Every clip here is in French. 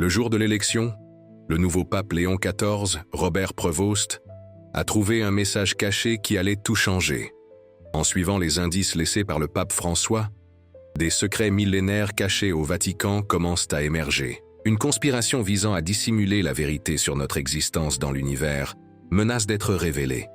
Le jour de l'élection, le nouveau pape Léon XIV, Robert Prevost, a trouvé un message caché qui allait tout changer. En suivant les indices laissés par le pape François, des secrets millénaires cachés au Vatican commencent à émerger. Une conspiration visant à dissimuler la vérité sur notre existence dans l'univers menace d'être révélée.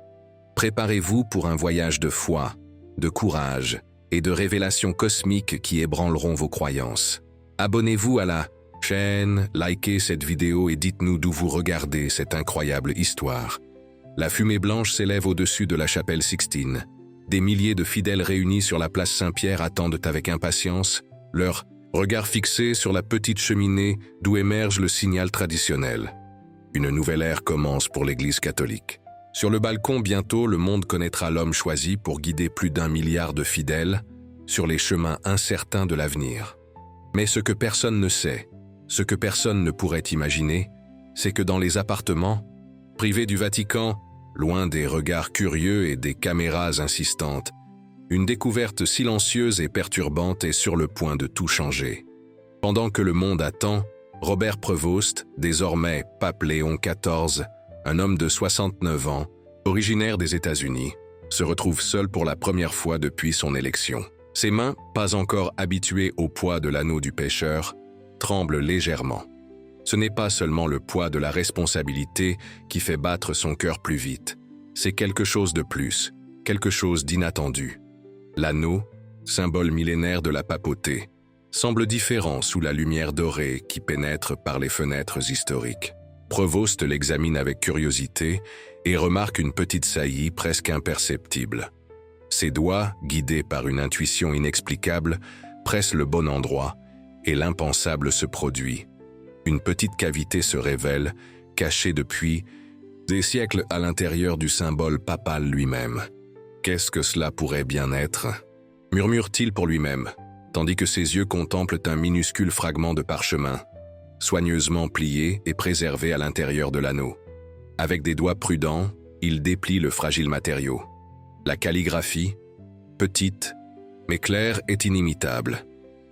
Préparez-vous pour un voyage de foi, de courage et de révélations cosmiques qui ébranleront vos croyances. Abonnez-vous à la chaîne, likez cette vidéo et dites-nous d'où vous regardez cette incroyable histoire. La fumée blanche s'élève au-dessus de la chapelle Sixtine. Des milliers de fidèles réunis sur la place Saint-Pierre attendent avec impatience, leur regard fixé sur la petite cheminée d'où émerge le signal traditionnel. Une nouvelle ère commence pour l'Église catholique. Sur le balcon, bientôt, le monde connaîtra l'homme choisi pour guider plus d'1 milliard de fidèles sur les chemins incertains de l'avenir. Mais ce que personne ne sait, ce que personne ne pourrait imaginer, c'est que dans les appartements, privés du Vatican, loin des regards curieux et des caméras insistantes, une découverte silencieuse et perturbante est sur le point de tout changer. Pendant que le monde attend, Robert Prevost, désormais pape Léon XIV, un homme de 69 ans, originaire des États-Unis, se retrouve seul pour la première fois depuis son élection. Ses mains, pas encore habituées au poids de l'anneau du pécheur, tremblent légèrement. Ce n'est pas seulement le poids de la responsabilité qui fait battre son cœur plus vite. C'est quelque chose de plus, quelque chose d'inattendu. L'anneau, symbole millénaire de la papauté, semble différent sous la lumière dorée qui pénètre par les fenêtres historiques. Prevost l'examine avec curiosité et remarque une petite saillie presque imperceptible. Ses doigts, guidés par une intuition inexplicable, pressent le bon endroit et l'impensable se produit. Une petite cavité se révèle, cachée depuis des siècles à l'intérieur du symbole papal lui-même. Qu'est-ce que cela pourrait bien être ? Murmure-t-il pour lui-même, tandis que ses yeux contemplent un minuscule fragment de parchemin, soigneusement plié et préservé à l'intérieur de l'anneau. Avec des doigts prudents, il déplie le fragile matériau. La calligraphie, petite, mais claire, est inimitable.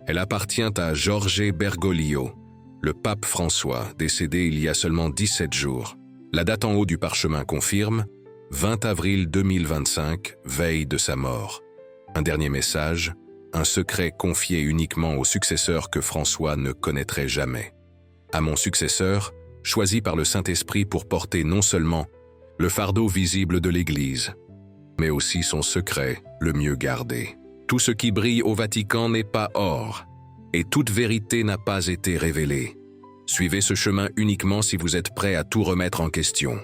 Elle appartient à Jorge Bergoglio, le pape François, décédé il y a seulement 17 jours. La date en haut du parchemin confirme, 20 avril 2025, veille de sa mort. Un dernier message, un secret confié uniquement au successeur que François ne connaîtrait jamais. À mon successeur, choisi par le Saint-Esprit pour porter non seulement le fardeau visible de l'Église, mais aussi son secret le mieux gardé. Tout ce qui brille au Vatican n'est pas or, et toute vérité n'a pas été révélée. Suivez ce chemin uniquement si vous êtes prêt à tout remettre en question.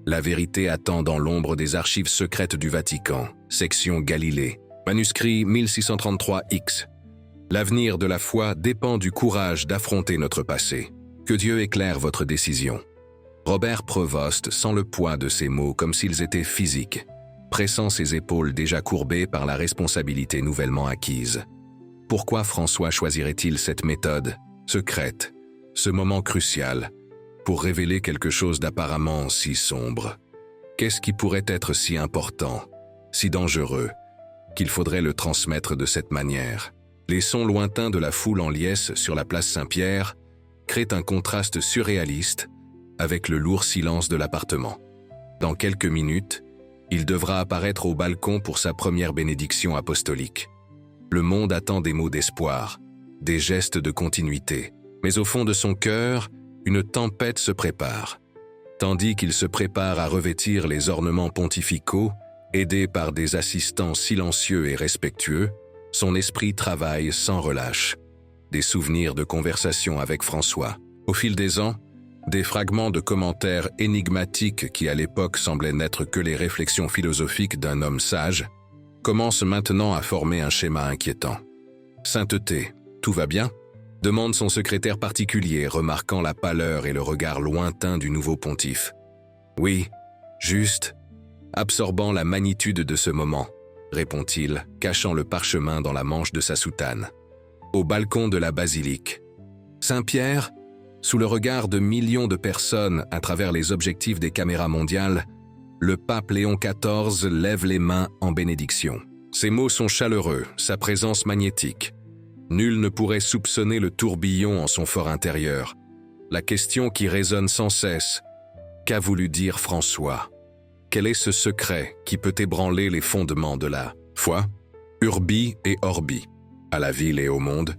La vérité attend dans l'ombre des archives secrètes du Vatican, section Galilée, manuscrit 1633X. L'avenir de la foi dépend du courage d'affronter notre passé. Que Dieu éclaire votre décision. Robert Prevost sent le poids de ces mots comme s'ils étaient physiques, pressant ses épaules déjà courbées par la responsabilité nouvellement acquise. Pourquoi François choisirait-il cette méthode, secrète, ce moment crucial, pour révéler quelque chose d'apparemment si sombre? Qu'est-ce qui pourrait être si important, si dangereux, qu'il faudrait le transmettre de cette manière? Les sons lointains de la foule en liesse sur la place Saint-Pierre créent un contraste surréaliste avec le lourd silence de l'appartement. Dans quelques minutes, il devra apparaître au balcon pour sa première bénédiction apostolique. Le monde attend des mots d'espoir, des gestes de continuité, mais au fond de son cœur, une tempête se prépare. Tandis qu'il se prépare à revêtir les ornements pontificaux, aidé par des assistants silencieux et respectueux, son esprit travaille sans relâche. Des souvenirs de conversations avec François. Au fil des ans, des fragments de commentaires énigmatiques qui à l'époque semblaient n'être que les réflexions philosophiques d'un homme sage, commencent maintenant à former un schéma inquiétant. « Sainteté, tout va bien ?» demande son secrétaire particulier, remarquant la pâleur et le regard lointain du nouveau pontife. « Oui, juste, absorbant la magnitude de ce moment, » répond-il, cachant le parchemin dans la manche de sa soutane. Au balcon de la basilique. Saint-Pierre, sous le regard de millions de personnes à travers les objectifs des caméras mondiales, le pape Léon XIV lève les mains en bénédiction. Ses mots sont chaleureux, sa présence magnétique. Nul ne pourrait soupçonner le tourbillon en son fort intérieur, la question qui résonne sans cesse. Qu'a voulu dire François? Quel est ce secret qui peut ébranler les fondements de la foi? Urbi et orbi, à la ville et au monde,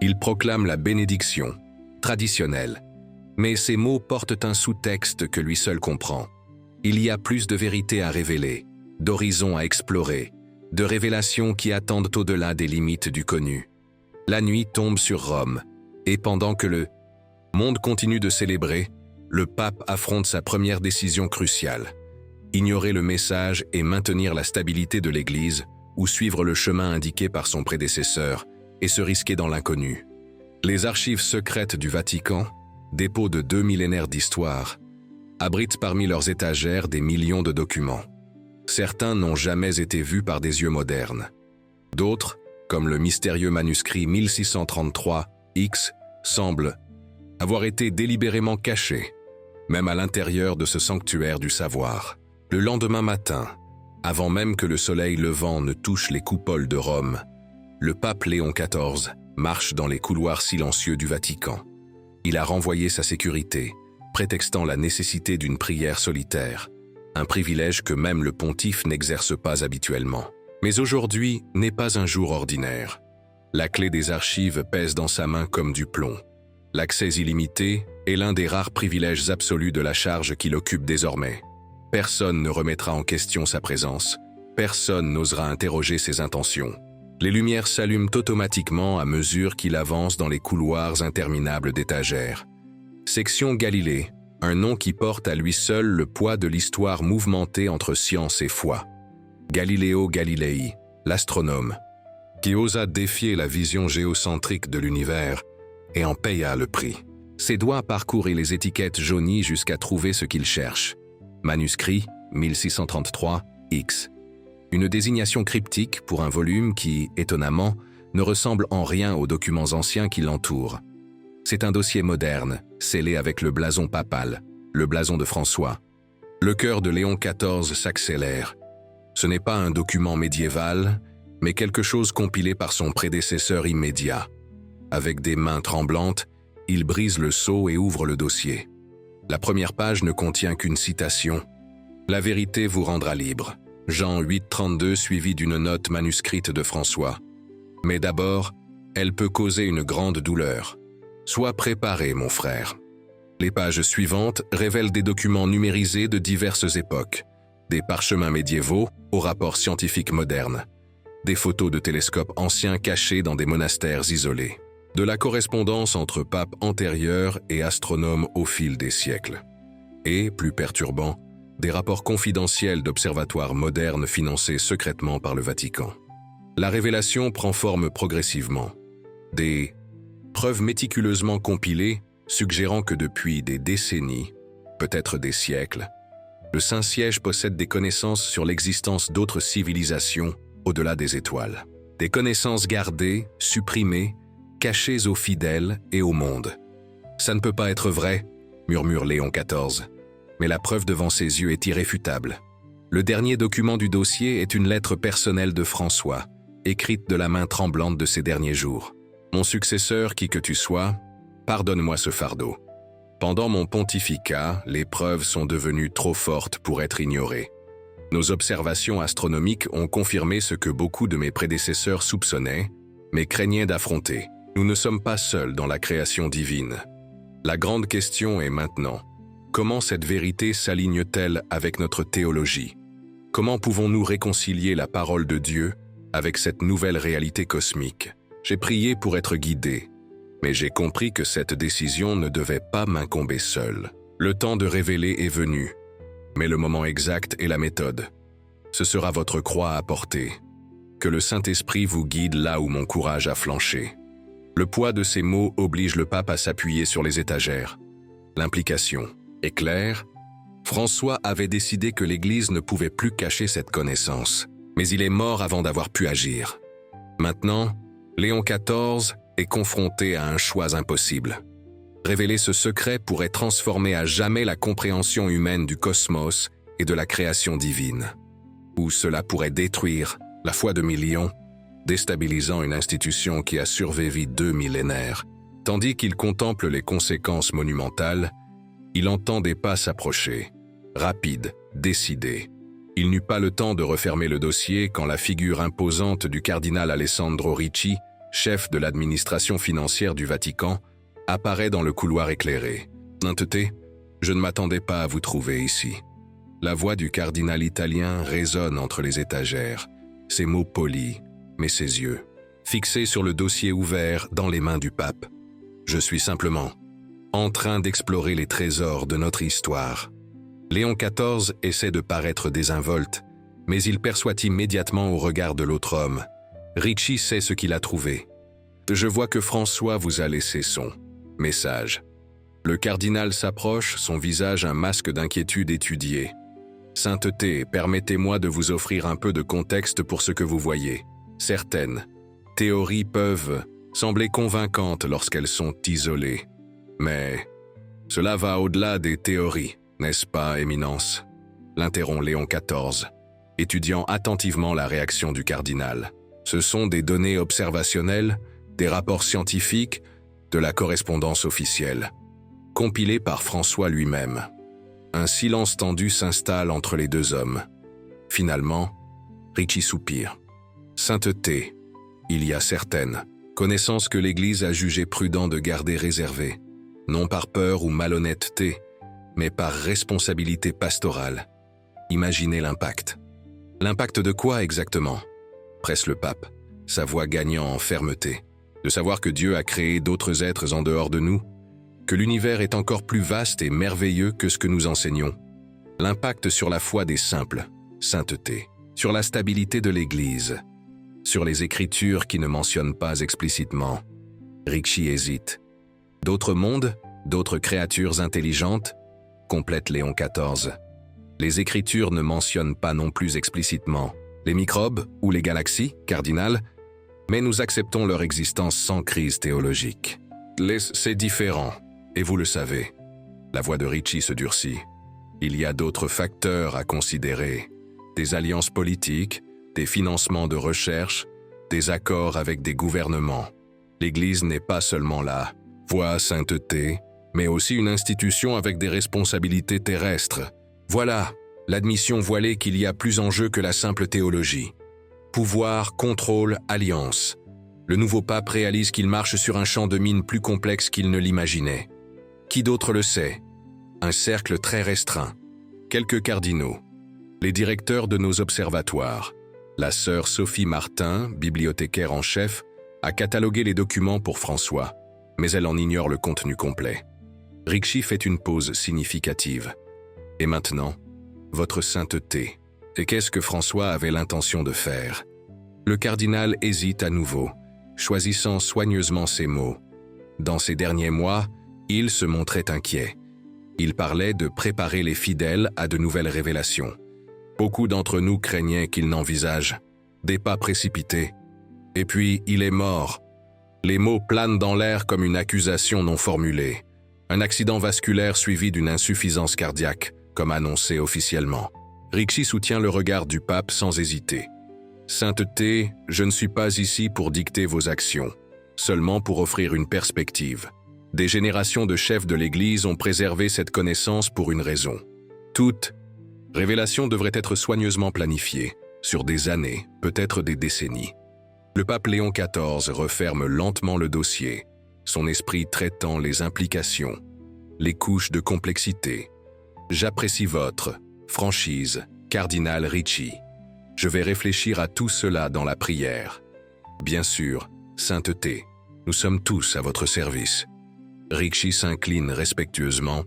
il proclame la bénédiction, traditionnelle. Mais ces mots portent un sous-texte que lui seul comprend. Il y a plus de vérité à révéler, d'horizons à explorer, de révélations qui attendent au-delà des limites du connu. La nuit tombe sur Rome, et pendant que le monde continue de célébrer, le pape affronte sa première décision cruciale. Ignorer le message et maintenir la stabilité de l'Église, ou suivre le chemin indiqué par son prédécesseur, et se risquer dans l'inconnu. Les archives secrètes du Vatican, dépôt de 2 millénaires d'histoire, abritent parmi leurs étagères des millions de documents. Certains n'ont jamais été vus par des yeux modernes. D'autres, comme le mystérieux manuscrit 1633-X, semblent avoir été délibérément cachés, même à l'intérieur de ce sanctuaire du savoir. Le lendemain matin, avant même que le soleil levant ne touche les coupoles de Rome, le pape Léon XIV marche dans les couloirs silencieux du Vatican. Il a renvoyé sa sécurité, prétextant la nécessité d'une prière solitaire, un privilège que même le pontife n'exerce pas habituellement. Mais aujourd'hui n'est pas un jour ordinaire. La clé des archives pèse dans sa main comme du plomb. L'accès illimité est l'un des rares privilèges absolus de la charge qu'il occupe désormais. Personne ne remettra en question sa présence, personne n'osera interroger ses intentions. Les lumières s'allument automatiquement à mesure qu'il avance dans les couloirs interminables d'étagères. Section Galilée, un nom qui porte à lui seul le poids de l'histoire mouvementée entre science et foi. Galileo Galilei, l'astronome, qui osa défier la vision géocentrique de l'univers et en paya le prix. Ses doigts parcourent les étiquettes jaunies jusqu'à trouver ce qu'il cherche. Manuscrit 1633-X. Une désignation cryptique pour un volume qui, étonnamment, ne ressemble en rien aux documents anciens qui l'entourent. C'est un dossier moderne, scellé avec le blason papal, le blason de François. Le cœur de Léon XIV s'accélère. Ce n'est pas un document médiéval, mais quelque chose compilé par son prédécesseur immédiat. Avec des mains tremblantes, il brise le sceau et ouvre le dossier. La première page ne contient qu'une citation. « La vérité vous rendra libre. » Jean 8,32 suivi d'une note manuscrite de François. Mais d'abord, elle peut causer une grande douleur. Sois préparé, mon frère. Les pages suivantes révèlent des documents numérisés de diverses époques, des parchemins médiévaux aux rapports scientifiques modernes, des photos de télescopes anciens cachés dans des monastères isolés, de la correspondance entre papes antérieurs et astronomes au fil des siècles, et, plus perturbant, des rapports confidentiels d'observatoires modernes financés secrètement par le Vatican. La révélation prend forme progressivement. Des preuves méticuleusement compilées suggérant que depuis des décennies, peut-être des siècles, le Saint-Siège possède des connaissances sur l'existence d'autres civilisations au-delà des étoiles. Des connaissances gardées, supprimées, cachées aux fidèles et au monde. « Ça ne peut pas être vrai », murmure Léon XIV. Mais la preuve devant ses yeux est irréfutable. Le dernier document du dossier est une lettre personnelle de François, écrite de la main tremblante de ses derniers jours. « Mon successeur, qui que tu sois, pardonne-moi ce fardeau. Pendant mon pontificat, les preuves sont devenues trop fortes pour être ignorées. Nos observations astronomiques ont confirmé ce que beaucoup de mes prédécesseurs soupçonnaient, mais craignaient d'affronter. Nous ne sommes pas seuls dans la création divine. La grande question est maintenant, comment cette vérité s'aligne-t-elle avec notre théologie? Comment pouvons-nous réconcilier la parole de Dieu avec cette nouvelle réalité cosmique? J'ai prié pour être guidé, mais j'ai compris que cette décision ne devait pas m'incomber seul. Le temps de révéler est venu, mais le moment exact est la méthode. Ce sera votre croix à porter. Que le Saint-Esprit vous guide là où mon courage a flanché. Le poids de ces mots oblige le pape à s'appuyer sur les étagères. L'implication est claire. François avait décidé que l'Église ne pouvait plus cacher cette connaissance, mais il est mort avant d'avoir pu agir. Maintenant, Léon XIV est confronté à un choix impossible. Révéler ce secret pourrait transformer à jamais la compréhension humaine du cosmos et de la création divine. Ou cela pourrait détruire la foi de millions, déstabilisant une institution qui a survécu 2 millénaires, Tandis qu'il contemple les conséquences monumentales, il entend des pas s'approcher, rapides, décidés. Il n'eut pas le temps de refermer le dossier quand la figure imposante du cardinal Alessandro Ricci, chef de l'administration financière du Vatican, apparaît dans le couloir éclairé. « Sainteté, je ne m'attendais pas à vous trouver ici. » La voix du cardinal italien résonne entre les étagères, ses mots polis, mais ses yeux, fixés sur le dossier ouvert dans les mains du pape. Je suis simplement en train d'explorer les trésors de notre histoire. Léon XIV essaie de paraître désinvolte, mais il perçoit immédiatement au regard de l'autre homme. Ricci sait ce qu'il a trouvé. Je vois que François vous a laissé son message. Le cardinal s'approche, son visage un masque d'inquiétude étudié. Sainteté, permettez-moi de vous offrir un peu de contexte pour ce que vous voyez. Certaines théories peuvent sembler convaincantes lorsqu'elles sont isolées. Mais cela va au-delà des théories, n'est-ce pas, Éminence? L'interrompt Léon XIV, étudiant attentivement la réaction du cardinal. Ce sont des données observationnelles, des rapports scientifiques, de la correspondance officielle, compilés par François lui-même. Un silence tendu s'installe entre les deux hommes. Finalement, Ricci soupire. Sainteté, il y a certaines connaissances que l'Église a jugé prudent de garder réservées, non par peur ou malhonnêteté, mais par responsabilité pastorale. Imaginez l'impact. L'impact de quoi exactement? Presse le pape, sa voix gagnant en fermeté. De savoir que Dieu a créé d'autres êtres en dehors de nous, que l'univers est encore plus vaste et merveilleux que ce que nous enseignons. L'impact sur la foi des simples, sainteté, sur la stabilité de l'Église, sur les Écritures qui ne mentionnent pas explicitement. Ricci hésite. D'autres mondes, d'autres créatures intelligentes, complète Léon XIV. Les Écritures ne mentionnent pas non plus explicitement les microbes ou les galaxies, cardinal, mais nous acceptons leur existence sans crise théologique. C'est différent, et vous le savez. La voix de Ricci se durcit. Il y a d'autres facteurs à considérer. Des alliances politiques, des financements de recherche, des accords avec des gouvernements. L'Église n'est pas seulement la voie sainteté, mais aussi une institution avec des responsabilités terrestres. Voilà, l'admission voilée qu'il y a plus en jeu que la simple théologie. Pouvoir, contrôle, alliance. Le nouveau pape réalise qu'il marche sur un champ de mine plus complexe qu'il ne l'imaginait. Qui d'autre le sait? Un cercle très restreint. Quelques cardinaux. Les directeurs de nos observatoires. La sœur Sophie Martin, bibliothécaire en chef, a catalogué les documents pour François, mais elle en ignore le contenu complet. Ricci fait une pause significative. Et maintenant, votre sainteté. Et qu'est-ce que François avait l'intention de faire? Le cardinal hésite à nouveau, choisissant soigneusement ses mots. Dans ces derniers mois, il se montrait inquiet. Il parlait de préparer les fidèles à de nouvelles révélations. Beaucoup d'entre nous craignaient qu'il n'envisage des pas précipités. Et puis, il est mort. Les mots planent dans l'air comme une accusation non formulée. Un accident vasculaire suivi d'une insuffisance cardiaque, comme annoncé officiellement. Ricci soutient le regard du pape sans hésiter. Sainteté, je ne suis pas ici pour dicter vos actions, seulement pour offrir une perspective. Des générations de chefs de l'Église ont préservé cette connaissance pour une raison. Toute révélation devrait être soigneusement planifiée, sur des années, peut-être des décennies. Le pape Léon XIV referme lentement le dossier, son esprit traitant les implications, les couches de complexité. J'apprécie votre franchise, cardinal Ricci. Je vais réfléchir à tout cela dans la prière. Bien sûr, sainteté, nous sommes tous à votre service. Ricci s'incline respectueusement,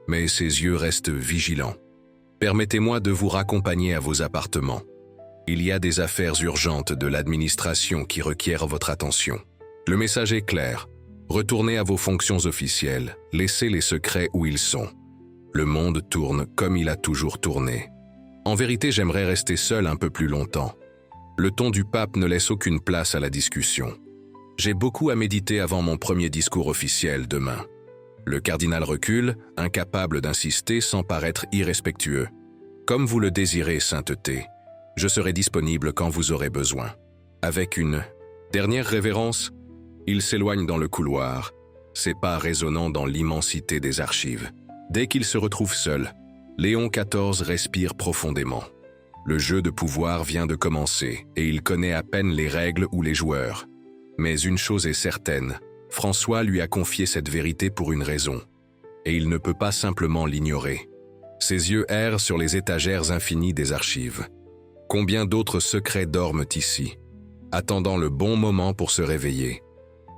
mais ses yeux restent vigilants. Permettez-moi de vous raccompagner à vos appartements. Il y a des affaires urgentes de l'administration qui requièrent votre attention. Le message est clair. Retournez à vos fonctions officielles, laissez les secrets où ils sont. Le monde tourne comme il a toujours tourné. En vérité, j'aimerais rester seul un peu plus longtemps. Le ton du pape ne laisse aucune place à la discussion. J'ai beaucoup à méditer avant mon premier discours officiel demain. Le cardinal recule, incapable d'insister sans paraître irrespectueux. Comme vous le désirez, sainteté, je serai disponible quand vous aurez besoin. Avec une dernière révérence, il s'éloigne dans le couloir, ses pas résonnant dans l'immensité des archives. Dès qu'il se retrouve seul, Léon XIV respire profondément. Le jeu de pouvoir vient de commencer et il connaît à peine les règles ou les joueurs. Mais une chose est certaine, François lui a confié cette vérité pour une raison. Et il ne peut pas simplement l'ignorer. Ses yeux errent sur les étagères infinies des archives. Combien d'autres secrets dorment ici, attendant le bon moment pour se réveiller?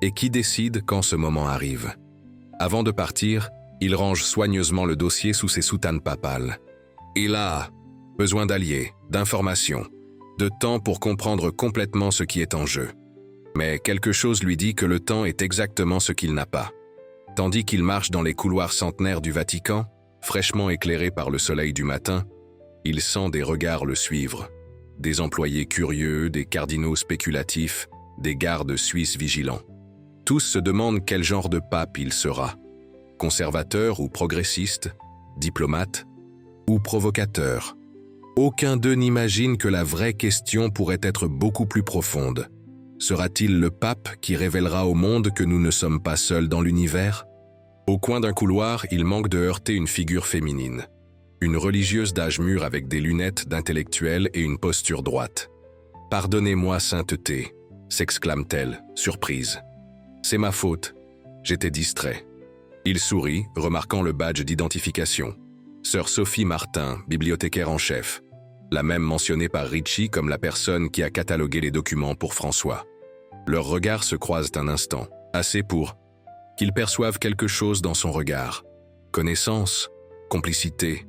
Et qui décide quand ce moment arrive? Avant de partir, il range soigneusement le dossier sous ses soutanes papales. Il a besoin d'alliés, d'informations, de temps pour comprendre complètement ce qui est en jeu. Mais quelque chose lui dit que le temps est exactement ce qu'il n'a pas. Tandis qu'il marche dans les couloirs centenaires du Vatican, fraîchement éclairé par le soleil du matin, il sent des regards le suivre. Des employés curieux, des cardinaux spéculatifs, des gardes suisses vigilants. Tous se demandent quel genre de pape il sera. Conservateur ou progressiste, diplomate ou provocateur. Aucun d'eux n'imagine que la vraie question pourrait être beaucoup plus profonde. Sera-t-il le pape qui révélera au monde que nous ne sommes pas seuls dans l'univers? Au coin d'un couloir, il manque de heurter une figure féminine. Une religieuse d'âge mûr avec des lunettes d'intellectuel et une posture droite. « Pardonnez-moi, sainteté », s'exclame-t-elle, surprise. « C'est ma faute. J'étais distrait. » Il sourit, remarquant le badge d'identification. Sœur Sophie Martin, bibliothécaire en chef. La même mentionnée par Ricci comme la personne qui a catalogué les documents pour François. Leurs regards se croisent un instant, assez pour qu'ils perçoivent quelque chose dans son regard. Connaissance, complicité.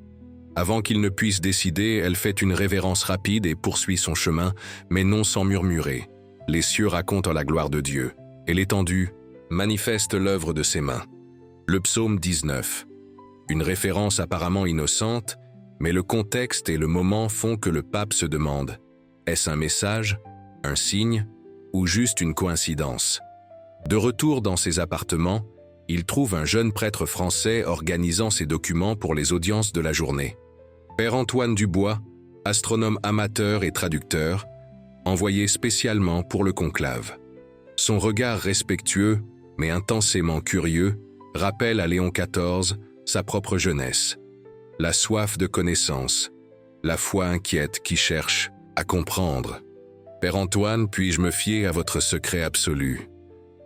Avant qu'il ne puisse décider, elle fait une révérence rapide et poursuit son chemin, mais non sans murmurer. Les cieux racontent la gloire de Dieu, et l'étendue manifeste l'œuvre de ses mains. Le psaume 19. Une référence apparemment innocente, mais le contexte et le moment font que le pape se demande « Est-ce un message, un signe ou juste une coïncidence ?» De retour dans ses appartements, il trouve un jeune prêtre français organisant ses documents pour les audiences de la journée. Père Antoine Dubois, astronome amateur et traducteur, envoyé spécialement pour le conclave. Son regard respectueux, mais intensément curieux, rappelle à Léon XIV sa propre jeunesse. La soif de connaissance, la foi inquiète qui cherche à comprendre. « Père Antoine, puis-je me fier à votre secret absolu ?»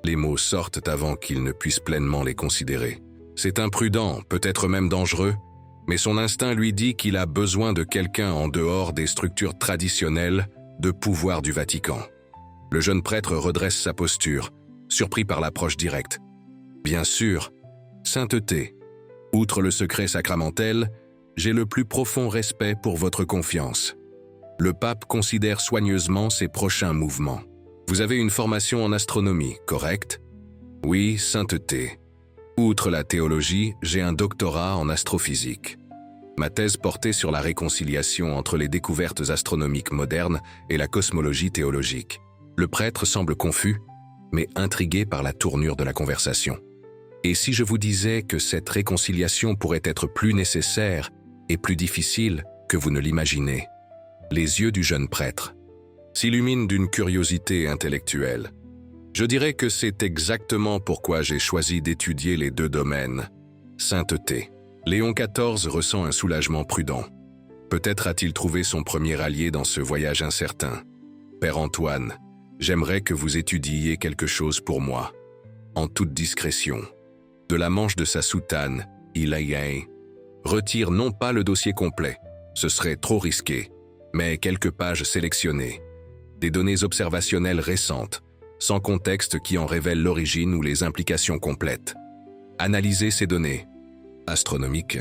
Les mots sortent avant qu'il ne puisse pleinement les considérer. C'est imprudent, peut-être même dangereux, mais son instinct lui dit qu'il a besoin de quelqu'un en dehors des structures traditionnelles de pouvoir du Vatican. Le jeune prêtre redresse sa posture, surpris par l'approche directe. Bien sûr, sainteté. Outre le secret sacramentel, j'ai le plus profond respect pour votre confiance. Le pape considère soigneusement ses prochains mouvements. Vous avez une formation en astronomie, correct? Oui, sainteté. Outre la théologie, j'ai un doctorat en astrophysique. Ma thèse portait sur la réconciliation entre les découvertes astronomiques modernes et la cosmologie théologique. Le prêtre semble confus, mais intrigué par la tournure de la conversation. Et si je vous disais que cette réconciliation pourrait être plus nécessaire et plus difficile que vous ne l'imaginez? Les yeux du jeune prêtre s'illuminent d'une curiosité intellectuelle. Je dirais que c'est exactement pourquoi j'ai choisi d'étudier les deux domaines. Sainteté. Léon XIV ressent un soulagement prudent. Peut-être a-t-il trouvé son premier allié dans ce voyage incertain. Père Antoine, j'aimerais que vous étudiiez quelque chose pour moi, en toute discrétion. De la manche de sa soutane, il retire non pas le dossier complet, ce serait trop risqué, mais quelques pages sélectionnées, des données observationnelles récentes, sans contexte qui en révèle l'origine ou les implications complètes. Analysez ces données. Astronomiques.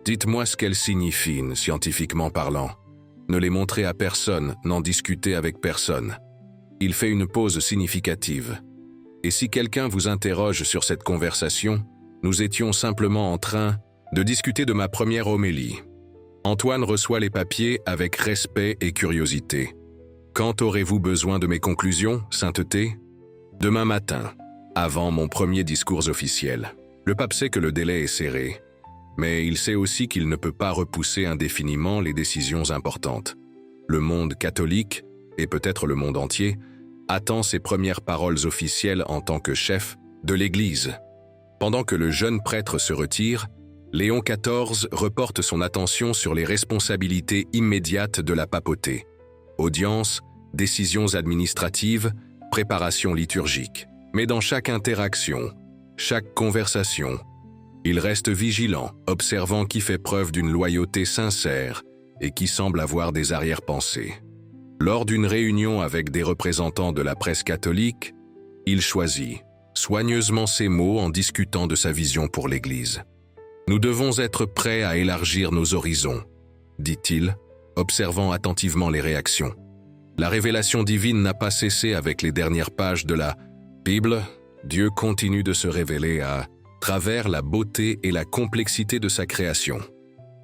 Dites-moi ce qu'elles signifient, scientifiquement parlant. Ne les montrez à personne, n'en discutez avec personne. Il fait une pause significative. Et si quelqu'un vous interroge sur cette conversation, nous étions simplement en train de discuter de ma première homélie. Antoine reçoit les papiers avec respect et curiosité. Quand aurez-vous besoin de mes conclusions, sainteté? Demain matin, avant mon premier discours officiel. Le pape sait que le délai est serré, mais il sait aussi qu'il ne peut pas repousser indéfiniment les décisions importantes. Le monde catholique, et peut-être le monde entier, attend ses premières paroles officielles en tant que chef de l'Église. Pendant que le jeune prêtre se retire, Léon XIV reporte son attention sur les responsabilités immédiates de la papauté. Audiences, décisions administratives, préparation liturgique. Mais dans chaque interaction, chaque conversation, il reste vigilant, observant qui fait preuve d'une loyauté sincère et qui semble avoir des arrière-pensées. Lors d'une réunion avec des représentants de la presse catholique, il choisit soigneusement ses mots en discutant de sa vision pour l'Église. « Nous devons être prêts à élargir nos horizons », dit-il, observant attentivement les réactions. La révélation divine n'a pas cessé avec les dernières pages de la Bible. Dieu continue de se révéler à travers la beauté et la complexité de sa création.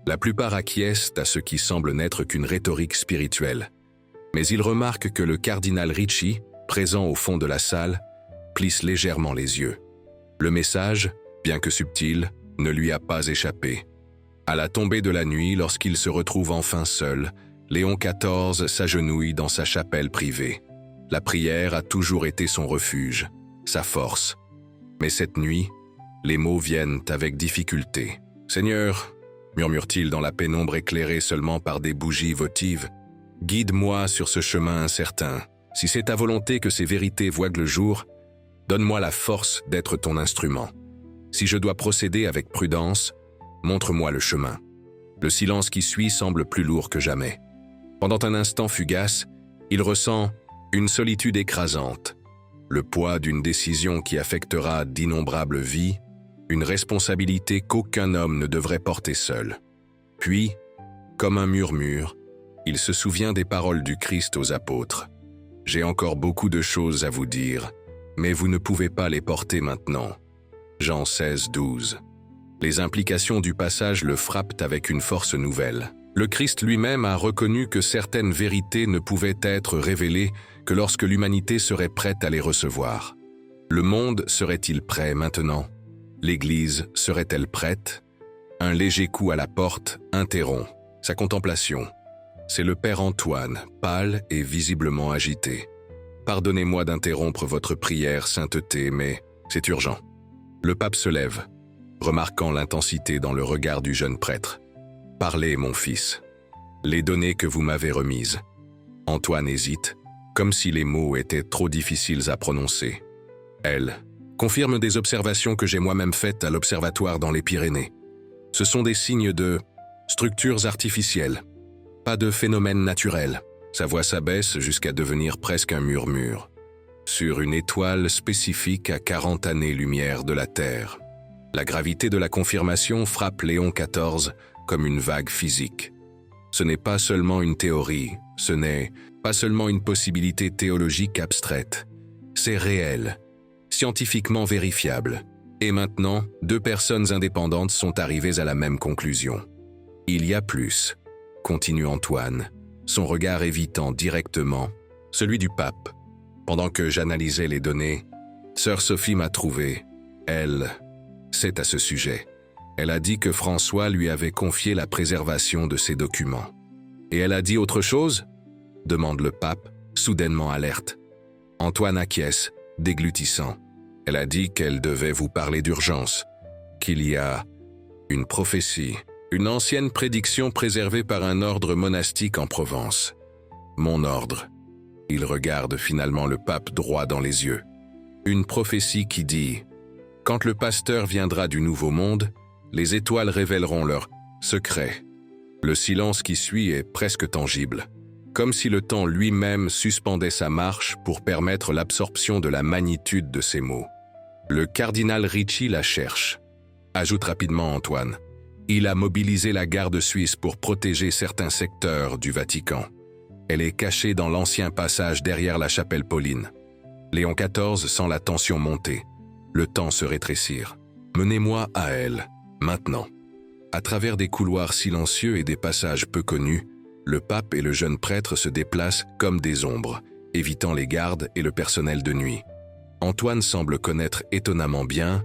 La plupart acquiescent à ce qui semble n'être qu'une rhétorique spirituelle. Mais ils remarquent que le cardinal Ricci, présent au fond de la salle, plisse légèrement les yeux. Le message, bien que subtil, ne lui a pas échappé. À la tombée de la nuit, lorsqu'il se retrouve enfin seul, Léon XIV s'agenouille dans sa chapelle privée. La prière a toujours été son refuge, sa force. Mais cette nuit, les mots viennent avec difficulté. « Seigneur », murmure-t-il dans la pénombre éclairée seulement par des bougies votives, « guide-moi sur ce chemin incertain. Si c'est ta volonté que ces vérités voient le jour, donne-moi la force d'être ton instrument. Si je dois procéder avec prudence, montre-moi le chemin. » Le silence qui suit semble plus lourd que jamais. Pendant un instant fugace, il ressent une solitude écrasante, le poids d'une décision qui affectera d'innombrables vies, une responsabilité qu'aucun homme ne devrait porter seul. Puis, comme un murmure, il se souvient des paroles du Christ aux apôtres. « J'ai encore beaucoup de choses à vous dire, mais vous ne pouvez pas les porter maintenant. » Jean 16, 12. Les implications du passage le frappent avec une force nouvelle. Le Christ lui-même a reconnu que certaines vérités ne pouvaient être révélées que lorsque l'humanité serait prête à les recevoir. Le monde serait-il prêt maintenant? L'Église serait-elle prête? Un léger coup à la porte interrompt sa contemplation. C'est le père Antoine, pâle et visiblement agité. « Pardonnez-moi d'interrompre votre prière, sainteté, mais c'est urgent. » Le pape se lève, remarquant l'intensité dans le regard du jeune prêtre. « Parlez, mon fils. Les données que vous m'avez remises. » Antoine hésite, comme si les mots étaient trop difficiles à prononcer. « Elles confirment des observations que j'ai moi-même faites à l'observatoire dans les Pyrénées. Ce sont des signes de structures artificielles, pas de phénomènes naturels. » Sa voix s'abaisse jusqu'à devenir presque un murmure. « Sur une étoile spécifique à 40 années-lumière de la Terre. » La gravité de la confirmation frappe Léon XIV comme une vague physique. Ce n'est pas seulement une théorie, ce n'est pas seulement une possibilité théologique abstraite. C'est réel, scientifiquement vérifiable. Et maintenant, deux personnes indépendantes sont arrivées à la même conclusion. « Il y a plus », continue Antoine, son regard évitant directement celui du pape. Pendant que j'analysais les données, sœur Sophie m'a trouvé. Elle sait à ce sujet. Elle a dit que François lui avait confié la préservation de ses documents. « Et elle a dit autre chose ?» demande le pape, soudainement alerte. Antoine acquiesce, déglutissant. Elle a dit qu'elle devait vous parler d'urgence, qu'il y a une prophétie, une ancienne prédiction préservée par un ordre monastique en Provence. Mon ordre. Il regarde finalement le pape droit dans les yeux. Une prophétie qui dit « Quand le pasteur viendra du Nouveau Monde, les étoiles révéleront leurs secrets. » Le silence qui suit est presque tangible, comme si le temps lui-même suspendait sa marche pour permettre l'absorption de la magnitude de ces mots. Le cardinal Ricci la cherche, ajoute rapidement Antoine. Il a mobilisé la garde suisse pour protéger certains secteurs du Vatican. Elle est cachée dans l'ancien passage derrière la chapelle Pauline. Léon XIV sent la tension monter, le temps se rétrécir. Menez-moi à elle, maintenant. À travers des couloirs silencieux et des passages peu connus, le pape et le jeune prêtre se déplacent comme des ombres, évitant les gardes et le personnel de nuit. Antoine semble connaître étonnamment bien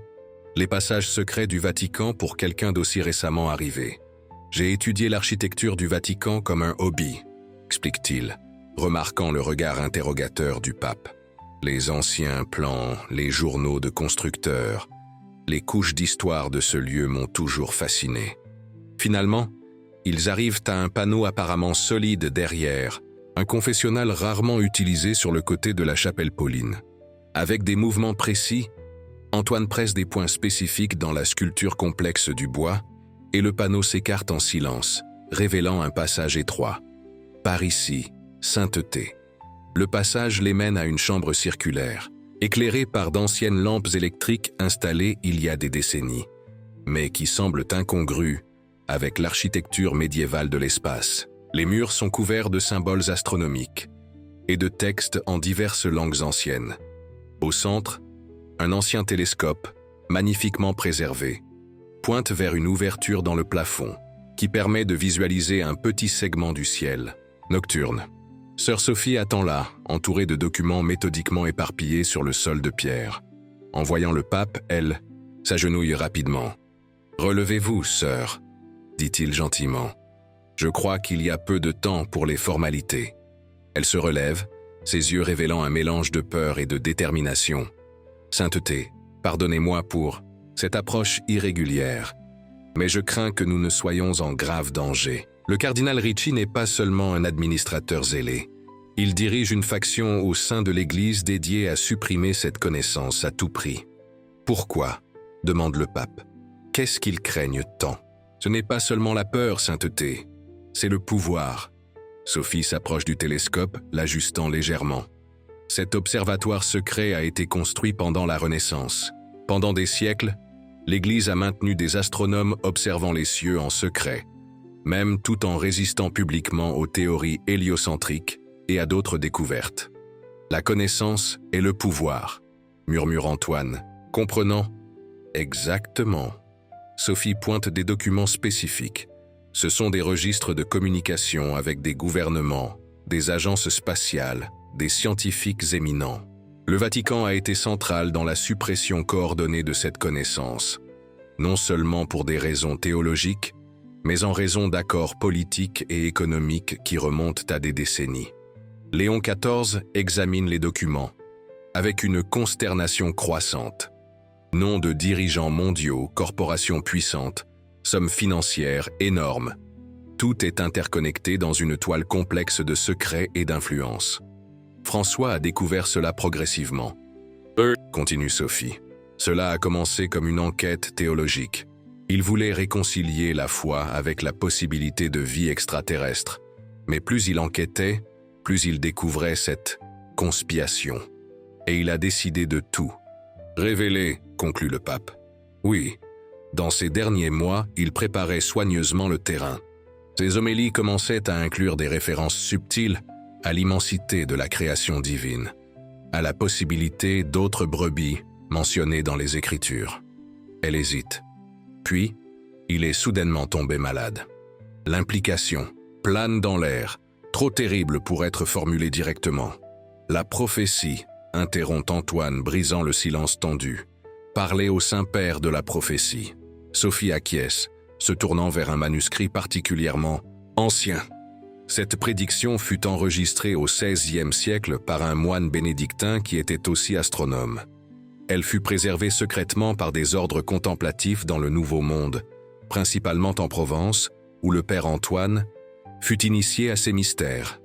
les passages secrets du Vatican pour quelqu'un d'aussi récemment arrivé. « J'ai étudié l'architecture du Vatican comme un hobby », explique-t-il, remarquant le regard interrogateur du pape. Les anciens plans, les journaux de constructeurs, Les couches d'histoire de ce lieu m'ont toujours fasciné. Finalement, ils arrivent à un panneau apparemment solide derrière, un confessionnal rarement utilisé sur le côté de la chapelle Pauline. Avec des mouvements précis, Antoine presse des points spécifiques dans la sculpture complexe du bois et le panneau s'écarte en silence, révélant un passage étroit. Par ici, sainteté. Le passage les mène à une chambre circulaire, éclairée par d'anciennes lampes électriques installées il y a des décennies, mais qui semblent incongrues avec l'architecture médiévale de l'espace. Les murs sont couverts de symboles astronomiques et de textes en diverses langues anciennes. Au centre, un ancien télescope, magnifiquement préservé, pointe vers une ouverture dans le plafond qui permet de visualiser un petit segment du ciel, nocturne. Sœur Sophie attend là, entourée de documents méthodiquement éparpillés sur le sol de pierre. En voyant le pape, elle s'agenouille rapidement. « Relevez-vous, sœur, » dit-il gentiment. « Je crois qu'il y a peu de temps pour les formalités. » Elle se relève, ses yeux révélant un mélange de peur et de détermination. « Sainteté, pardonnez-moi pour cette approche irrégulière, mais je crains que nous ne soyons en grave danger. » Le cardinal Ricci n'est pas seulement un administrateur zélé. Il dirige une faction au sein de l'Église dédiée à supprimer cette connaissance à tout prix. « Pourquoi ?» demande le pape. « Qu'est-ce qu'ils craignent tant ? Ce n'est pas seulement la peur, sainteté, c'est le pouvoir. » Sophie s'approche du télescope, l'ajustant légèrement. Cet observatoire secret a été construit pendant la Renaissance. Pendant des siècles, l'Église a maintenu des astronomes observant les cieux en secret, même tout en résistant publiquement aux théories héliocentriques et à d'autres découvertes. « La connaissance est le pouvoir », murmure Antoine, comprenant « Exactement ». Sophie pointe des documents spécifiques. Ce sont des registres de communication avec des gouvernements, des agences spatiales, des scientifiques éminents. Le Vatican a été central dans la suppression coordonnée de cette connaissance, non seulement pour des raisons théologiques, mais en raison d'accords politiques et économiques qui remontent à des décennies. Léon XIV examine les documents, avec une consternation croissante. Noms de dirigeants mondiaux, corporations puissantes, sommes financières énormes. Tout est interconnecté dans une toile complexe de secrets et d'influences. François a découvert cela progressivement. Continue Sophie. Cela a commencé comme une enquête théologique. Il voulait réconcilier la foi avec la possibilité de vie extraterrestre. Mais plus il enquêtait, plus il découvrait cette conspiration. Et il a décidé de tout. Révéler, conclut le pape. Oui, dans ces derniers mois, il préparait soigneusement le terrain. Ses homélies commençaient à inclure des références subtiles à l'immensité de la création divine, à la possibilité d'autres brebis mentionnées dans les Écritures. Elle hésite. Puis, il est soudainement tombé malade. L'implication plane dans l'air, trop terrible pour être formulée directement. La prophétie, interrompt Antoine, brisant le silence tendu. Parlez au Saint-Père de la prophétie. Sophie acquiesce, se tournant vers un manuscrit particulièrement ancien. Cette prédiction fut enregistrée au XVIe siècle par un moine bénédictin qui était aussi astronome. Elle fut préservée secrètement par des ordres contemplatifs dans le Nouveau Monde, principalement en Provence, où le père Antoine fut initié à ces mystères.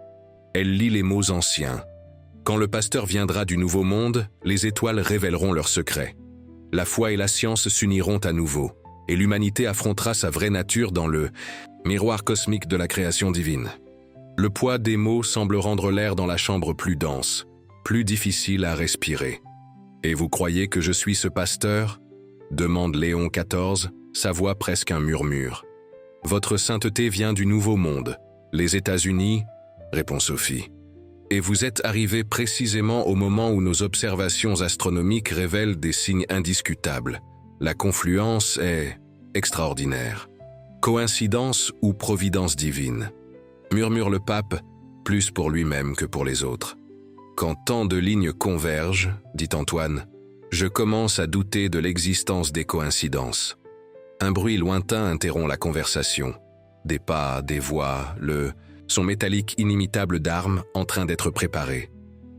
Elle lit les mots anciens. Quand le pasteur viendra du Nouveau Monde, les étoiles révéleront leurs secrets. La foi et la science s'uniront à nouveau, et l'humanité affrontera sa vraie nature dans le miroir cosmique de la création divine. Le poids des mots semble rendre l'air dans la chambre plus dense, plus difficile à respirer. « Et vous croyez que je suis ce pasteur ?» demande Léon XIV, sa voix presque un murmure. « Votre sainteté vient du Nouveau Monde, les États-Unis ?» répond Sophie. « Et vous êtes arrivé précisément au moment où nos observations astronomiques révèlent des signes indiscutables. La confluence est extraordinaire. Coïncidence ou providence divine ?» murmure le pape, plus pour lui-même que pour les autres. Quand tant de lignes convergent, dit Antoine, je commence à douter de l'existence des coïncidences. Un bruit lointain interrompt la conversation. Des pas, des voix, le son métallique inimitable d'armes en train d'être préparé.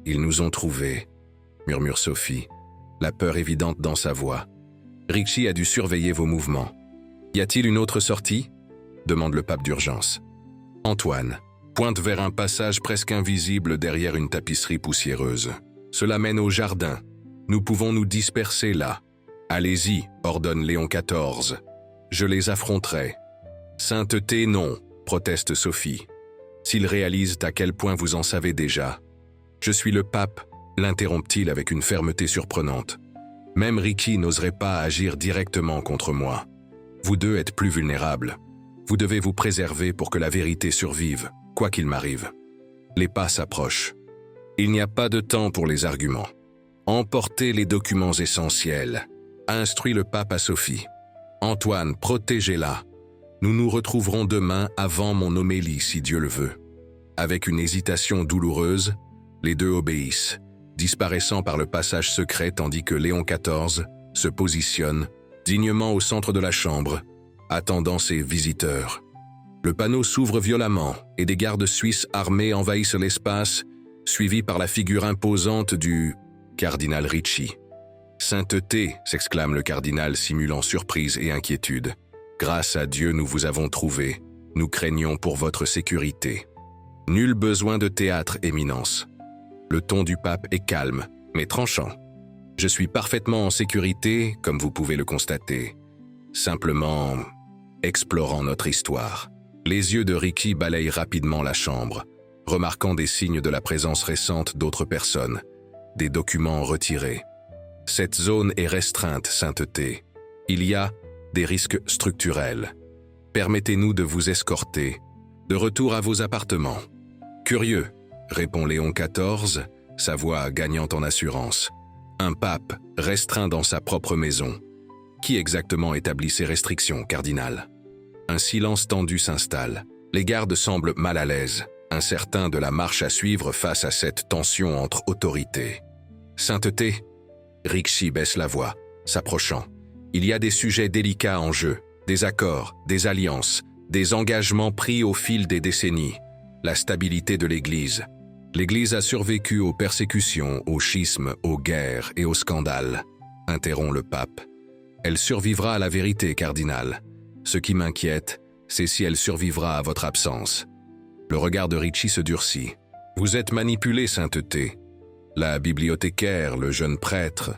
Ils nous ont trouvés, murmure Sophie, la peur évidente dans sa voix. Ricci a dû surveiller vos mouvements. Y a-t-il une autre sortie? Demande le pape d'urgence. Antoine pointe vers un passage presque invisible derrière une tapisserie poussiéreuse. Cela mène au jardin. Nous pouvons nous disperser là. Allez-y, ordonne Léon XIV. Je les affronterai. Sainteté, non, proteste Sophie. S'ils réalisent à quel point vous en savez déjà. Je suis le pape, l'interrompt-il avec une fermeté surprenante. Même Ricci n'oserait pas agir directement contre moi. Vous deux êtes plus vulnérables. Vous devez vous préserver pour que la vérité survive, quoi qu'il m'arrive. Les pas s'approchent. Il n'y a pas de temps pour les arguments. Emportez les documents essentiels, instruit le pape à Sophie. Antoine, protégez-la. Nous nous retrouverons demain avant mon homélie, si Dieu le veut. Avec une hésitation douloureuse, les deux obéissent, disparaissant par le passage secret tandis que Léon XIV se positionne dignement au centre de la chambre, attendant ses visiteurs. Le panneau s'ouvre violemment et des gardes suisses armés envahissent l'espace, suivis par la figure imposante du cardinal Ricci. « Sainteté !» s'exclame le cardinal simulant surprise et inquiétude. « Grâce à Dieu, nous vous avons trouvé. Nous craignons pour votre sécurité. Nul besoin de théâtre, Éminence. » Le ton du pape est calme, mais tranchant. « Je suis parfaitement en sécurité, comme vous pouvez le constater. Simplement, explorant notre histoire. » Les yeux de Ricci balayent rapidement la chambre, remarquant des signes de la présence récente d'autres personnes, des documents retirés. Cette zone est restreinte, Sainteté. Il y a des risques structurels. Permettez-nous de vous escorter, de retour à vos appartements. Curieux, répond Léon XIV, sa voix gagnant en assurance. Un pape restreint dans sa propre maison. Qui exactement établit ces restrictions, cardinal? Un silence tendu s'installe. Les gardes semblent mal à l'aise, incertains de la marche à suivre face à cette tension entre autorités. Sainteté, Ricci baisse la voix, s'approchant. Il y a des sujets délicats en jeu, des accords, des alliances, des engagements pris au fil des décennies. La stabilité de l'Église. L'Église a survécu aux persécutions, aux schismes, aux guerres et aux scandales, interrompt le pape. Elle survivra à la vérité, cardinal. Ce qui m'inquiète, c'est si elle survivra à votre absence. Le regard de Ricci se durcit. Vous êtes manipulé, Sainteté. La bibliothécaire, le jeune prêtre,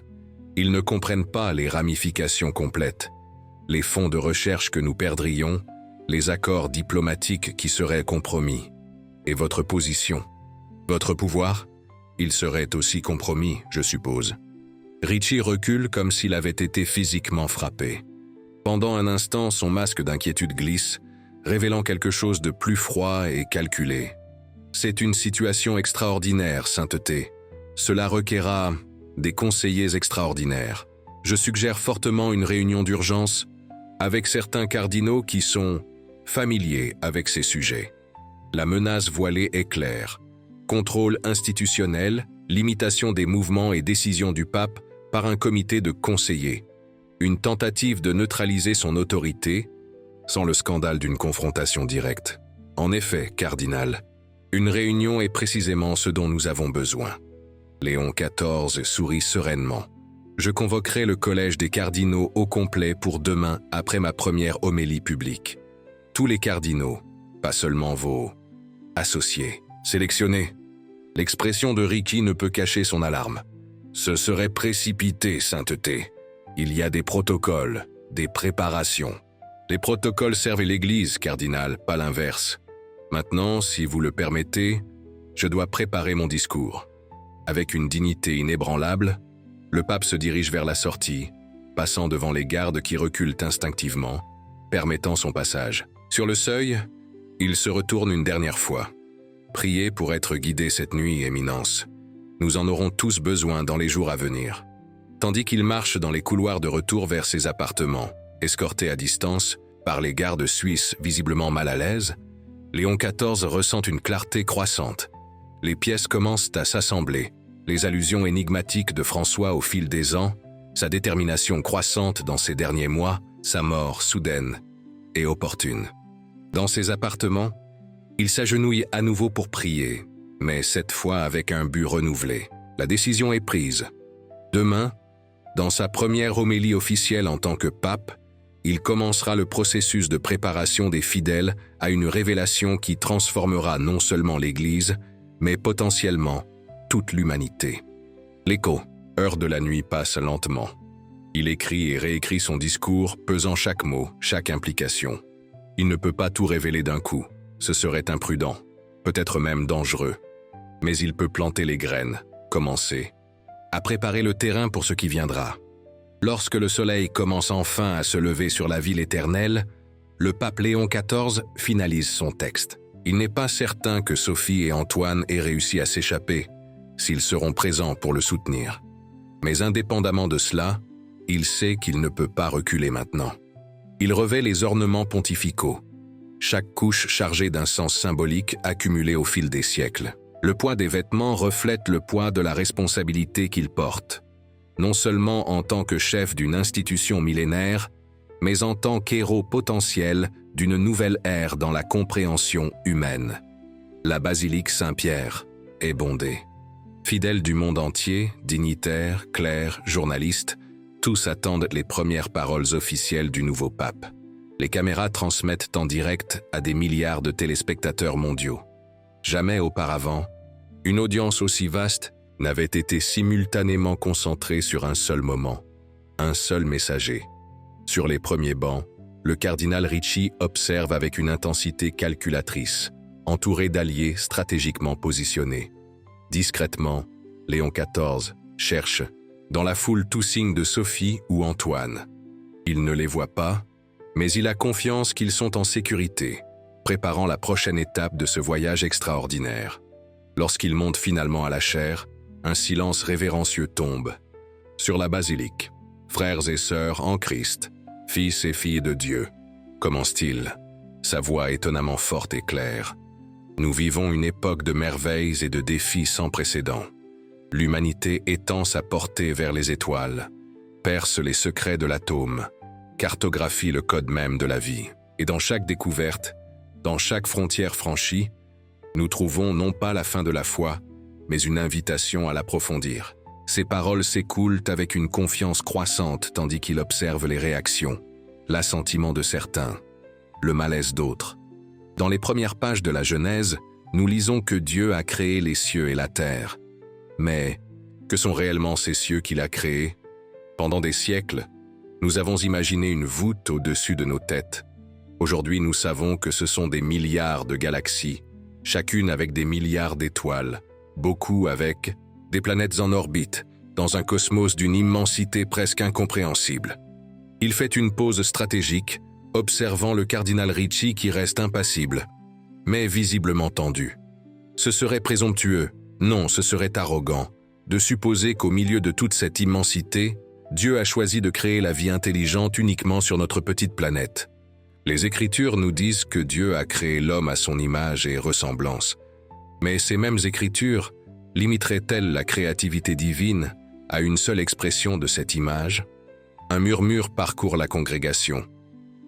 ils ne comprennent pas les ramifications complètes, les fonds de recherche que nous perdrions, les accords diplomatiques qui seraient compromis. Et votre position, votre pouvoir, il serait aussi compromis, je suppose. Ricci recule comme s'il avait été physiquement frappé. Pendant un instant, son masque d'inquiétude glisse, révélant quelque chose de plus froid et calculé. C'est une situation extraordinaire, Sainteté. Cela requerra des conseillers extraordinaires. Je suggère fortement une réunion d'urgence avec certains cardinaux qui sont familiers avec ces sujets. La menace voilée est claire. Contrôle institutionnel, limitation des mouvements et décisions du pape par un comité de conseillers. Une tentative de neutraliser son autorité sans le scandale d'une confrontation directe. En effet, cardinal, une réunion est précisément ce dont nous avons besoin. Léon XIV sourit sereinement. Je convoquerai le collège des cardinaux au complet pour demain après ma première homélie publique. Tous les cardinaux, pas seulement vos associés, sélectionnés. L'expression de Ricci ne peut cacher son alarme. Ce serait précipité, Sainteté. Il y a des protocoles, des préparations. Les protocoles servent l'Église, cardinal, pas l'inverse. Maintenant, si vous le permettez, je dois préparer mon discours. Avec une dignité inébranlable, le pape se dirige vers la sortie, passant devant les gardes qui reculent instinctivement, permettant son passage. Sur le seuil, il se retourne une dernière fois. Priez pour être guidé cette nuit, Éminence. Nous en aurons tous besoin dans les jours à venir. Tandis qu'il marche dans les couloirs de retour vers ses appartements, escorté à distance par les gardes suisses visiblement mal à l'aise, Léon XIV ressent une clarté croissante. Les pièces commencent à s'assembler, les allusions énigmatiques de François au fil des ans, sa détermination croissante dans ces derniers mois, sa mort soudaine et opportune. Dans ses appartements, il s'agenouille à nouveau pour prier, mais cette fois avec un but renouvelé. La décision est prise. Demain, Dans sa première homélie officielle en tant que pape, il commencera le processus de préparation des fidèles à une révélation qui transformera non seulement l'Église, mais potentiellement toute l'humanité. L'écho, heure de la nuit, passe lentement. Il écrit et réécrit son discours, pesant chaque mot, chaque implication. Il ne peut pas tout révéler d'un coup, ce serait imprudent, peut-être même dangereux. Mais il peut planter les graines, commencer à préparer le terrain pour ce qui viendra. Lorsque le soleil commence enfin à se lever sur la ville éternelle, le pape Léon XIV finalise son texte. Il n'est pas certain que Sophie et Antoine aient réussi à s'échapper, s'ils seront présents pour le soutenir. Mais indépendamment de cela, il sait qu'il ne peut pas reculer maintenant. Il revêt les ornements pontificaux, chaque couche chargée d'un sens symbolique accumulé au fil des siècles. Le poids des vêtements reflète le poids de la responsabilité qu'il porte, non seulement en tant que chef d'une institution millénaire, mais en tant qu'héros potentiel d'une nouvelle ère dans la compréhension humaine. La basilique Saint-Pierre est bondée. Fidèles du monde entier, dignitaires, clercs, journalistes, tous attendent les premières paroles officielles du nouveau pape. Les caméras transmettent en direct à des milliards de téléspectateurs mondiaux. Jamais auparavant, une audience aussi vaste n'avait été simultanément concentrée sur un seul moment, un seul messager. Sur les premiers bancs, le cardinal Ricci observe avec une intensité calculatrice, entouré d'alliés stratégiquement positionnés. Discrètement, Léon XIV cherche, dans la foule, tout signe de Sophie ou Antoine. Il ne les voit pas, mais il a confiance qu'ils sont en sécurité, préparant la prochaine étape de ce voyage extraordinaire. Lorsqu'il monte finalement à la chaire, un silence révérencieux tombe. Sur la basilique, frères et sœurs en Christ, fils et filles de Dieu, commence-t-il, sa voix étonnamment forte et claire. Nous vivons une époque de merveilles et de défis sans précédent. L'humanité étend sa portée vers les étoiles, perce les secrets de l'atome, cartographie le code même de la vie. Et dans chaque découverte, dans chaque frontière franchie, nous trouvons non pas la fin de la foi, mais une invitation à l'approfondir. Ces paroles s'écoulent avec une confiance croissante tandis qu'il observe les réactions, l'assentiment de certains, le malaise d'autres. Dans les premières pages de la Genèse, nous lisons que Dieu a créé les cieux et la terre. Mais que sont réellement ces cieux qu'il a créés? Pendant des siècles, nous avons imaginé une voûte au-dessus de nos têtes. Aujourd'hui, nous savons que ce sont des milliards de galaxies, chacune avec des milliards d'étoiles, beaucoup avec des planètes en orbite, dans un cosmos d'une immensité presque incompréhensible. Il fait une pause stratégique, observant le cardinal Ricci qui reste impassible, mais visiblement tendu. Ce serait présomptueux, non, ce serait arrogant, de supposer qu'au milieu de toute cette immensité, Dieu a choisi de créer la vie intelligente uniquement sur notre petite planète. Les Écritures nous disent que Dieu a créé l'homme à son image et ressemblance. Mais ces mêmes Écritures limiteraient-elles la créativité divine à une seule expression de cette image? Un murmure parcourt la congrégation.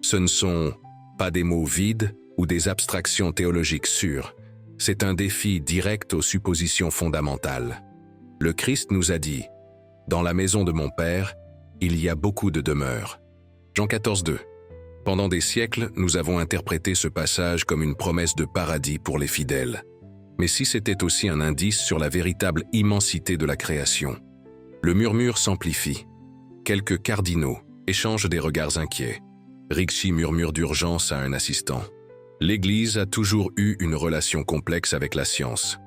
Ce ne sont pas des mots vides ou des abstractions théologiques sûres. C'est un défi direct aux suppositions fondamentales. Le Christ nous a dit « Dans la maison de mon Père, il y a beaucoup de demeures ». Jean 14,2. Pendant des siècles, nous avons interprété ce passage comme une promesse de paradis pour les fidèles. Mais si c'était aussi un indice sur la véritable immensité de la création? Le murmure s'amplifie. Quelques cardinaux échangent des regards inquiets. Ricci murmure d'urgence à un assistant. L'Église a toujours eu une relation complexe avec la science,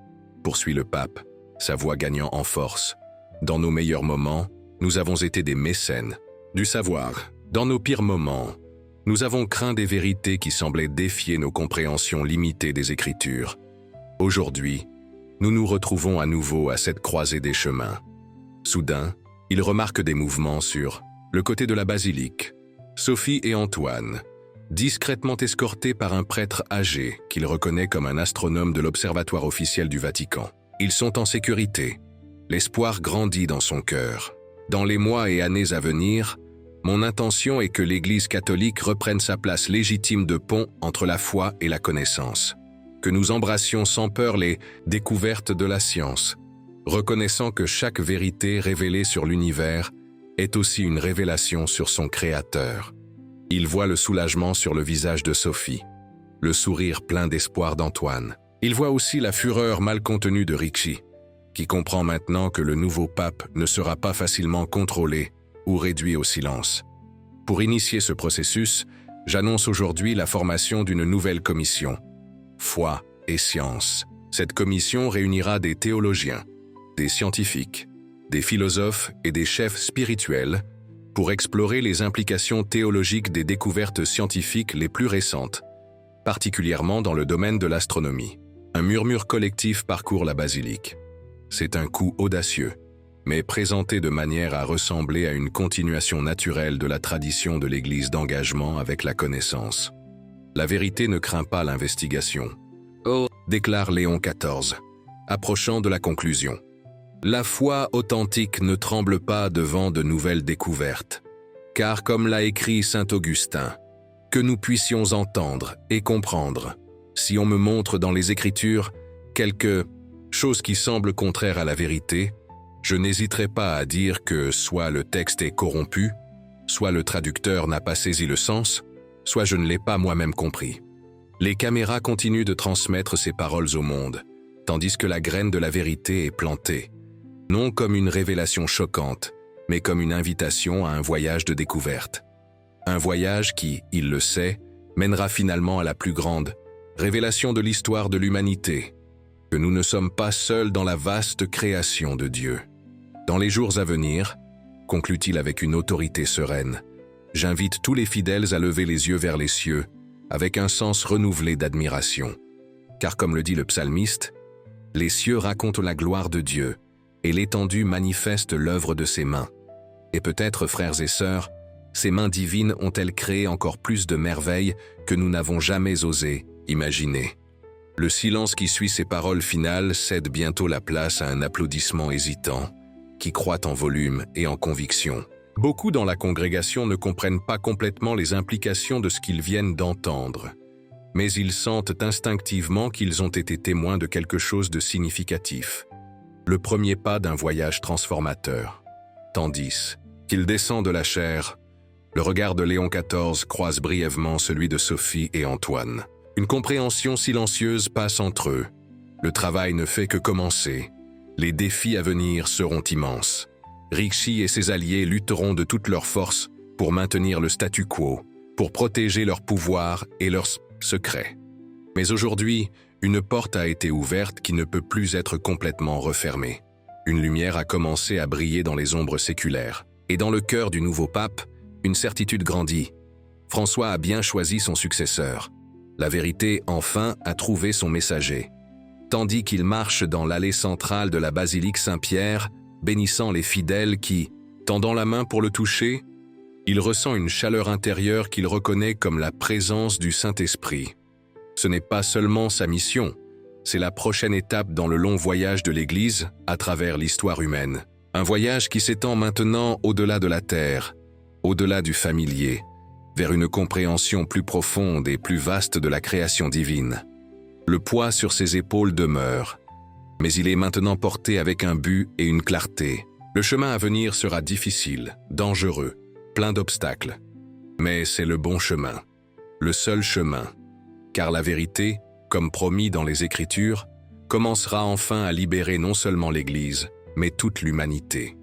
poursuit le pape, sa voix gagnant en force. Dans nos meilleurs moments, nous avons été des mécènes du savoir. Dans nos pires moments, nous avons craint des vérités qui semblaient défier nos compréhensions limitées des Écritures. Aujourd'hui, nous nous retrouvons à nouveau à cette croisée des chemins. Soudain, il remarque des mouvements sur le côté de la basilique. Sophie et Antoine, discrètement escortés par un prêtre âgé qu'il reconnaît comme un astronome de l'Observatoire officiel du Vatican. Ils sont en sécurité. L'espoir grandit dans son cœur. Dans les mois et années à venir, mon intention est que l'Église catholique reprenne sa place légitime de pont entre la foi et la connaissance. Que nous embrassions sans peur les découvertes de la science, reconnaissant que chaque vérité révélée sur l'univers est aussi une révélation sur son Créateur. Il voit le soulagement sur le visage de Sophie, le sourire plein d'espoir d'Antoine. Il voit aussi la fureur mal contenue de Ricci, qui comprend maintenant que le nouveau pape ne sera pas facilement contrôlé ou réduit au silence. Pour initier ce processus, j'annonce aujourd'hui la formation d'une nouvelle commission, Foi et Science. Cette commission réunira des théologiens, des scientifiques, des philosophes et des chefs spirituels pour explorer les implications théologiques des découvertes scientifiques les plus récentes, particulièrement dans le domaine de l'astronomie. Un murmure collectif parcourt la basilique. C'est un coup audacieux, mais présenté de manière à ressembler à une continuation naturelle de la tradition de l'Église d'engagement avec la connaissance. La vérité ne craint pas l'investigation. Oh, déclare Léon XIV, approchant de la conclusion. La foi authentique ne tremble pas devant de nouvelles découvertes, car comme l'a écrit saint Augustin, que nous puissions entendre et comprendre, si on me montre dans les Écritures quelque chose qui semble contraire à la vérité, je n'hésiterai pas à dire que soit le texte est corrompu, soit le traducteur n'a pas saisi le sens, soit je ne l'ai pas moi-même compris. Les caméras continuent de transmettre ces paroles au monde, tandis que la graine de la vérité est plantée, non comme une révélation choquante, mais comme une invitation à un voyage de découverte. Un voyage qui, il le sait, mènera finalement à la plus grande révélation de l'histoire de l'humanité, que nous ne sommes pas seuls dans la vaste création de Dieu. Dans les jours à venir, conclut-il avec une autorité sereine, j'invite tous les fidèles à lever les yeux vers les cieux, avec un sens renouvelé d'admiration. Car comme le dit le psalmiste, les cieux racontent la gloire de Dieu, et l'étendue manifeste l'œuvre de ses mains. Et peut-être, frères et sœurs, ces mains divines ont-elles créé encore plus de merveilles que nous n'avons jamais osé imaginer. Le silence qui suit ces paroles finales cède bientôt la place à un applaudissement hésitant, qui croît en volume et en conviction. Beaucoup dans la congrégation ne comprennent pas complètement les implications de ce qu'ils viennent d'entendre, mais ils sentent instinctivement qu'ils ont été témoins de quelque chose de significatif. Le premier pas d'un voyage transformateur. Tandis qu'il descend de la chaire, le regard de Léon XIV croise brièvement celui de Sophie et Antoine. Une compréhension silencieuse passe entre eux. Le travail ne fait que commencer. Les défis à venir seront immenses. Ricci et ses alliés lutteront de toutes leurs forces pour maintenir le statu quo, pour protéger leur pouvoir et leurs secrets. Mais aujourd'hui, une porte a été ouverte qui ne peut plus être complètement refermée. Une lumière a commencé à briller dans les ombres séculaires. Et dans le cœur du nouveau pape, une certitude grandit. François a bien choisi son successeur. La vérité, enfin, a trouvé son messager. Tandis qu'il marche dans l'allée centrale de la basilique Saint-Pierre, bénissant les fidèles qui, tendant la main pour le toucher, il ressent une chaleur intérieure qu'il reconnaît comme la présence du Saint-Esprit. Ce n'est pas seulement sa mission, c'est la prochaine étape dans le long voyage de l'Église à travers l'histoire humaine. Un voyage qui s'étend maintenant au-delà de la terre, au-delà du familier, vers une compréhension plus profonde et plus vaste de la création divine. Le poids sur ses épaules demeure, mais il est maintenant porté avec un but et une clarté. Le chemin à venir sera difficile, dangereux, plein d'obstacles. Mais c'est le bon chemin, le seul chemin, car la vérité, comme promis dans les Écritures, commencera enfin à libérer non seulement l'Église, mais toute l'humanité.